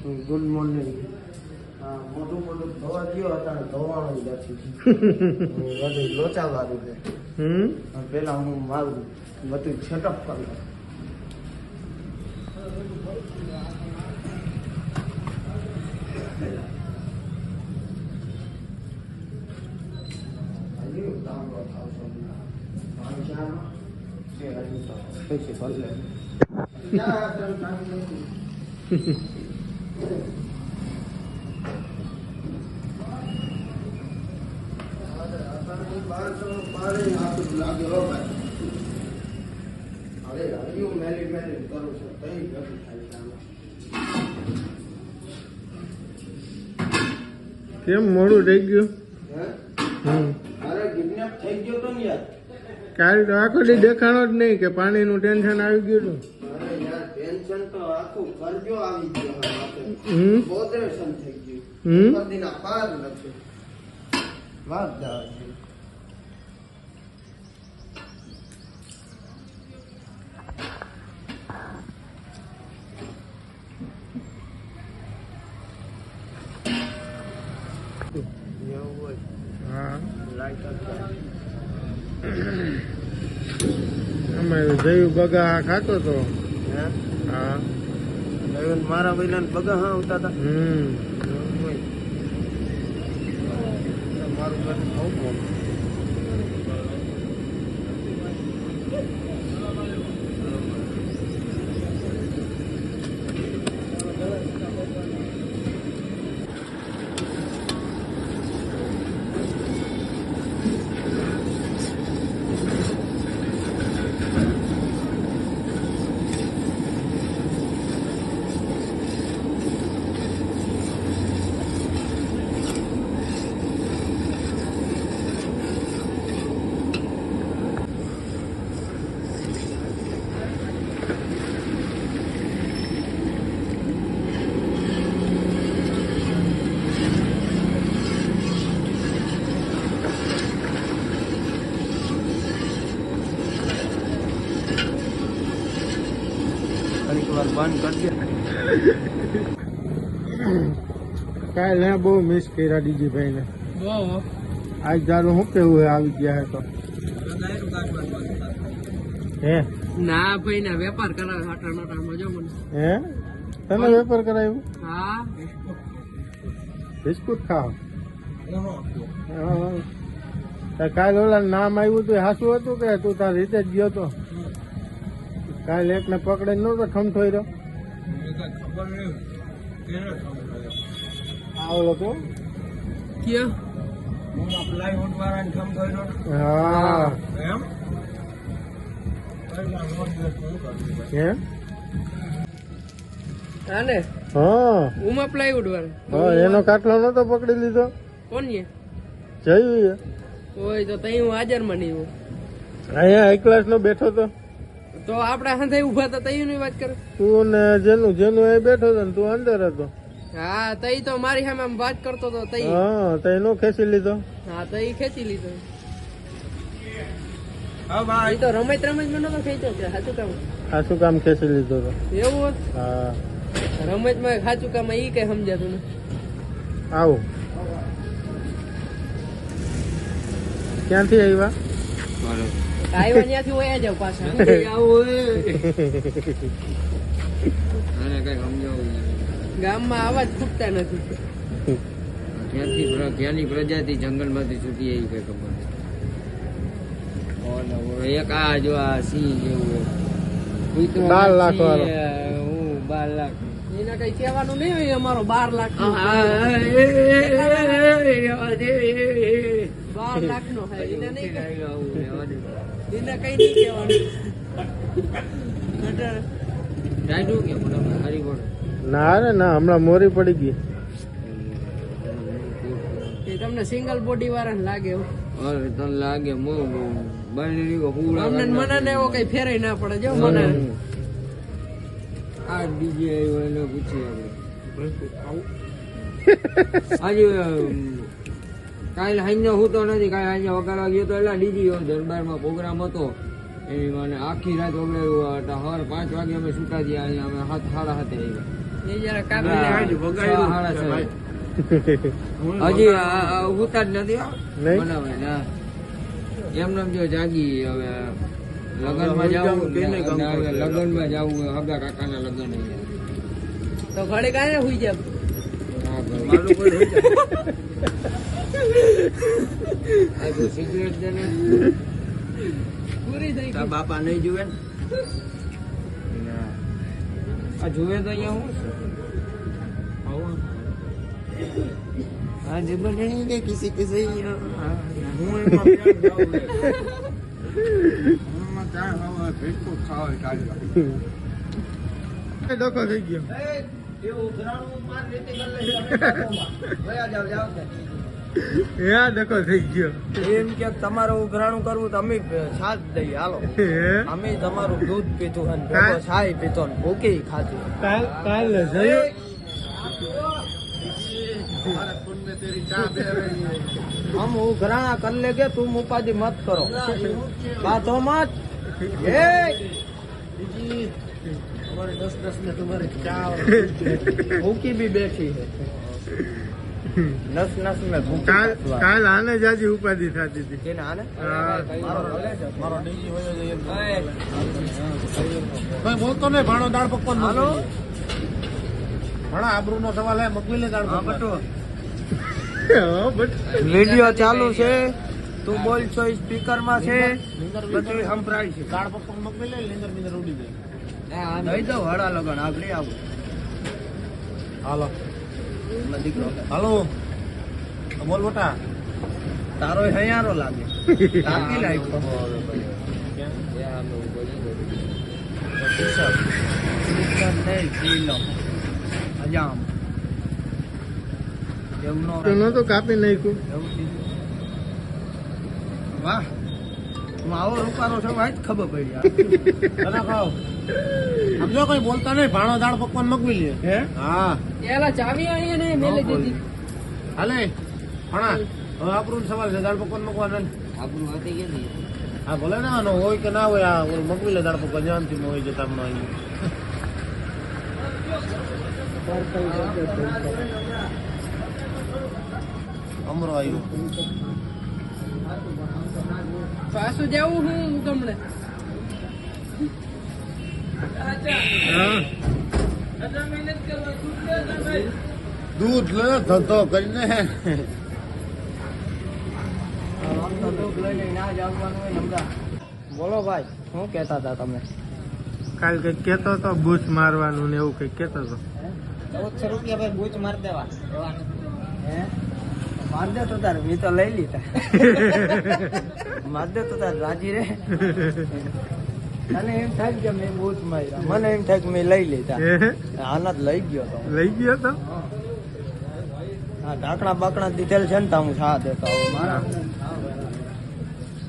Good morning. મોટું મોટું ધોવા ગયો હતા, ધોવાનું નથી. બધું લોચા વાળું છે. પેલા હું મારું બધું છટક કરું. કેમ મોડું થઈ ગયું? કાલ તો આખો દી દેખાણો જ નહીં કે પાણીનું ટેન્શન આવી ગયું હતું. ટેન્શન તો આખું કરજો આવી ગયો. બોધરેશન થઈ ગયું. દીના પાર નથી. વાત જાવ અમે જયું બગા ખાતો તો. હા, મારા ભાઈ બગા હા આવતા હતા. મારું ઘર બહુ બંધ કરજે. કાલે બહુ મિસ કર્યા ડીજીભાઈ ને. આજ તારું શું કેવું આવી ગયા તો? હે ના ભાઈ ના વેપાર કરાવ્યો આટા નોટા મજો મને. હે તને વેપાર કરાવ્યું? હા, બિસ્કુટ ખાવ. કાલે ઓલા નામ આવ્યું હતું હાસું હતું કે તું તારી રીતે જ ગયો તો? કાલે એકને પકડે નતો ઠમઠોઈ રહ્યો. આવલો તો ક્યાં? હા એમ? હાલે હા, ઉમા પ્લાયવુડ વાળા. હા, એનો કાટલો નતો પકડી લીધો. કોણ જયું હોય તો તઈ હું હાજર માં નહીં હું. અહીંયા એક ક્લાસ નો બેઠો તો. તો આપડા હાથે ઉભા હતા તઈ ની વાત કરે. તું ને જેનું એ બેઠો હતો ને તું અંદર હતો. હા, તઈ તો મારી સામે આમ વાત કરતો હતો તઈ. હા, તઈ નો ખેંચી લીધો. હા, તઈ ખેંચી લીધો. હા, તો રમત માં નતો ખેંચ્યો છે. સાચું કામ સાચું કામ ખેંચી લીધો તો. એવું હતું? હા, રમત માં સાચું કામ ઈ કઈ સમજાતું ને. આવું ક્યાંથી આવ્યા? આવ્યા ત્યાંથી વયા જાવ પાછા. ગામમાં આવા જ ખૂટતા નથી. ક્યાંની પ્રજાતિ જંગલ માંથી છૂટી આવી કઈ ખબર. એક આ જો આ સિંહ જેવું 12 લાખ વાળો. 12 લાખ એના કઈ કહેવાનું નહીં હોય. અમારો 12 લાખ 12 લાખ નો એને નહીં એને કઈ નહીં કહેવાનું. ના રે ના, હમણાં મોરી પડી ગઈ. તમને સિંગલ બોડી વાળા લાગે એવું? તને લાગે મને ને એવો કઈ ફેરાય ના પડે. જો મને આ ડીજે આવ્યો એને પૂછીએ આપણે. આજે કાલે હાંજે હું તો નથી. કાલે હાંજે વગાડવા ગયો તો એટલે ડીજી દરબારમાં પ્રોગ્રામ હતો. એની મને આખી રાત વગાડ્યું. સવાર 5 વાગે અમે છૂટા થયા. અહીંયા અમે 7:30 આવ્યા. એ જરા કાપી ના, નાખજો. વગાડ્યું. હાડા છે. ભાઈ. હજી ઉતાર નથી હો. નહીં? બનાવે ના એમને જો જાગી હવે લગનમાં હવે જવું કેને કામ કરે? લગનમાં જવું હગા કાકાના લગન તો ઘરે કાંઈ ને હુઈ જાય મારું કોઈ હોય છે? આ તો સિગરેટ દે ને પૂરી થઈ તારા બાપા નહીં જુએ ને? આ જુએ તો અહીંયા હું આ જીવન નહીં કે કિસી કિસી હું એમાં ક્યાં જાઉં રે? હું એમાં ક્યાં હવે ભેટકું ખાવા કાઢ્યા. ડોકો થઈ ગયો. યા ડોકો થઈ ગયો. એમ કે તમારું ઉઘરાણું કરવું તો અમે સાથ દઈએ હાલો. હે? અમે તમારું દૂધ પીતું અને ભેગો છાય પીતો ને ભૂકી ખાતું. કાલ જયું हम उघराणा कर लेंगे तुम उपाधि मत करो बातों मत ये हमारे 10-10 में तुम्हारे क्या भूखी भी बैठी है 10-10 में भूखी કાલ આને જ આજે ઉપાધિ થતી હતી. કેને આને હા. મારો ડીજી વયો જાય એમ. ભાઈ બોલતો નહીં ભાણો દાળ પકવાન હાલો ભાણા આબરૂ નો સવાલ હે મગવી લે દાળ હા પકવાન. બટુ બટ વિડિયો ચાલુ છે તું બોલ છો સ્પીકર માં છે બધું સંભળાય છે દાળ પકવાન મગવી લે નીંદર નીંદર ઉડી જાય. દઈ દો હડા લગન આગળ આવું હાલો દીકરો હાલો બોલ મોટા તારો હૈયારો લાગે કાપી નાખ્યો હજામ એવું નો તો નતો કાપી નાખ્યું. એવું કીધું. વાહ હું આવો રૂપારો છો ભાઈ જ ખબર પડી તને ખાઓ સમજો કઈ બોલતા નહીં ભાણો દાળ પકવાન મગવી લે. હે હા એલા ચાવી અહીંયા ને મેલે દીધી હાલે ભાણા હવે આપણું સવાલ છે દાળ પકવાન મગવાન આપણું હતી કે નહીં હા ભલે ને આનો હોય કે ના હોય આ ઓલું મગવી લે દાળ પકવાન જાણથી હોય જતા હમણાં અહીંયા. અમરો આવ્યો પાછું જવું હું તમને દૂધ લે ધંધો કરીને બોલો ભાઈ શું કેતા હતા તમે કાલ કઈક કેતો તો બૂચ મારવાનું ને એવું કઈક કેતો તો. 1400 રૂપિયા ભાઈ બૂચ માર દેવા હે માર દે તો તાર મેં તો લઈ લીધા માર દે તો તાર રાજી રે તને એમ થાય કે મેં બૂચ માર્યા મને એમ થાય કે મેં લઈ લીધા આના જ લઈ ગયો તો લઈ ગયો તો હા ઢાંકણા બાકણા દીધેલ છે ને તો હું સા દેતા મારા